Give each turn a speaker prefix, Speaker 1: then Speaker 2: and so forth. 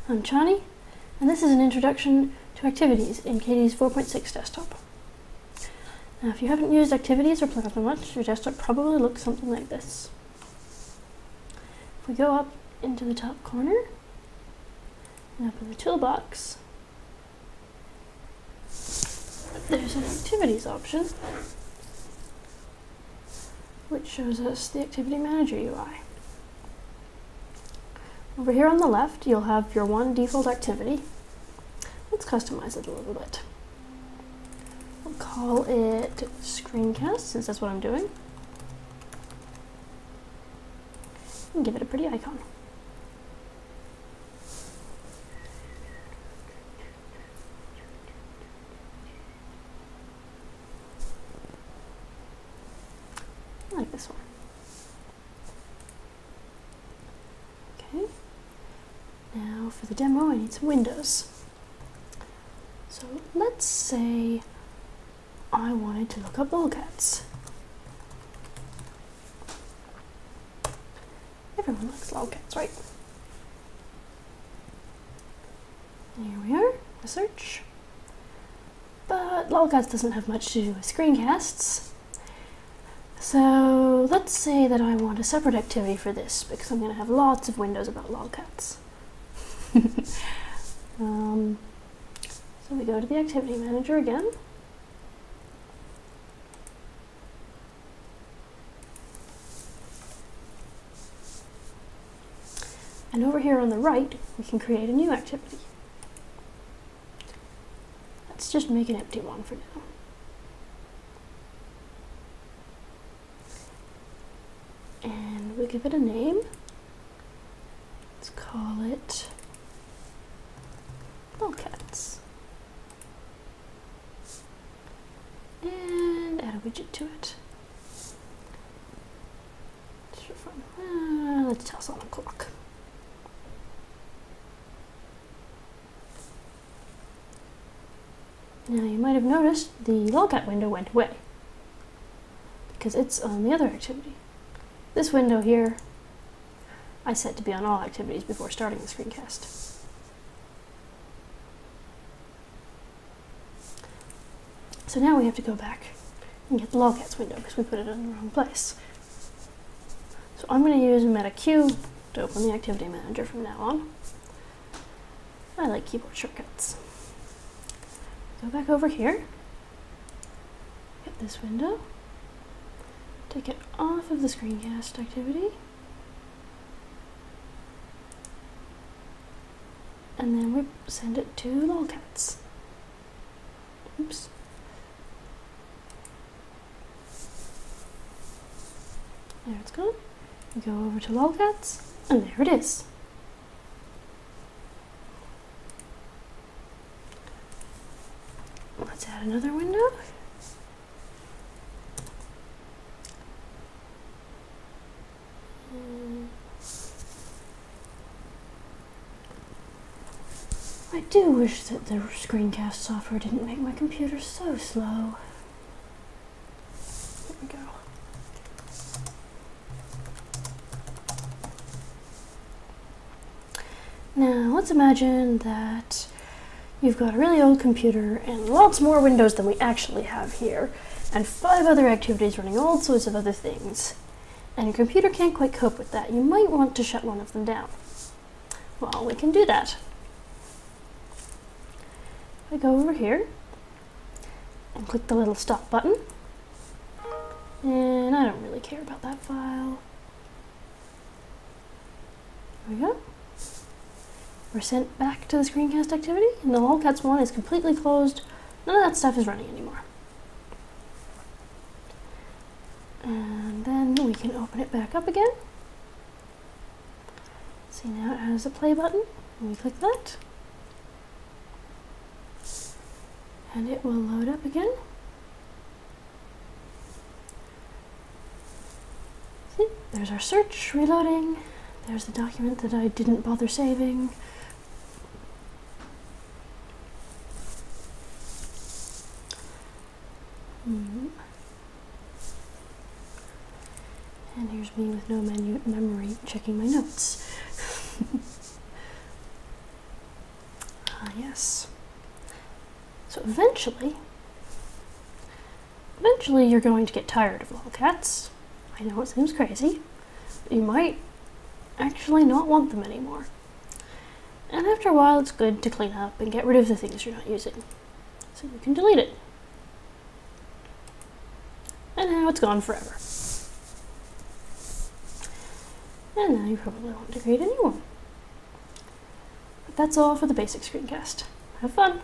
Speaker 1: I'm Chani, and this is an introduction to activities in KDE's 4.6 desktop. Now, if you haven't used activities or Plasma much, your desktop probably looks something like this. If we go up into the top corner, and up in the toolbox, there's an activities option, which shows us the Activity Manager UI. Over here on the left, you'll have your one default activity. Let's customize it a little bit. We'll call it Screencast, since that's what I'm doing. And give it a pretty icon. I like this one. Okay. Now for the demo, I need some windows. So let's say I wanted to look up lolcats. Everyone likes lolcats, right? And here we are, the search. But lolcats doesn't have much to do with screencasts. So let's say that I want a separate activity for this because I'm going to have lots of windows about lolcats. So we go to the Activity Manager again. And over here on the right, we can create a new activity. Let's just make an empty one for now. And we'll give it a name. Let's call it lolcats. And add a widget to it. Just for fun. Let's toss on a clock. Now you might have noticed the lolcat window went away because it's on the other activity. This window here, I set to be on all activities before starting the screencast. So now we have to go back and get the lolcats window because we put it in the wrong place. So I'm going to use MetaQ to open the Activity Manager from now on. I like keyboard shortcuts. Go back over here, get this window, take it off of the screencast activity, and then we send it to lolcats. Oops. There it's gone. We go over to lolcats, and there it is. Let's add another window. I do wish that the screencast software didn't make my computer so slow. There we go. Now let's imagine that you've got a really old computer and lots more windows than we actually have here, and 5 other activities running all sorts of other things. And your computer can't quite cope with that. You might want to shut one of them down. Well, we can do that. I go over here and click the little stop button. And I don't really care about that file. There we go. We're sent back to the screencast activity, and the lolcats one is completely closed. None of that stuff is running anymore. And then we can open it back up again. See, now it has a play button, and we click that. And it will load up again. See, there's our search reloading. There's the document that I didn't bother saving. And here's me with no memory checking my notes. this. So eventually you're going to get tired of lolcats. I know it seems crazy, but you might actually not want them anymore. And after a while, it's good to clean up and get rid of the things you're not using. So you can delete it. And now it's gone forever. And now you probably want to create a new one. But that's all for the basic screencast. Have fun!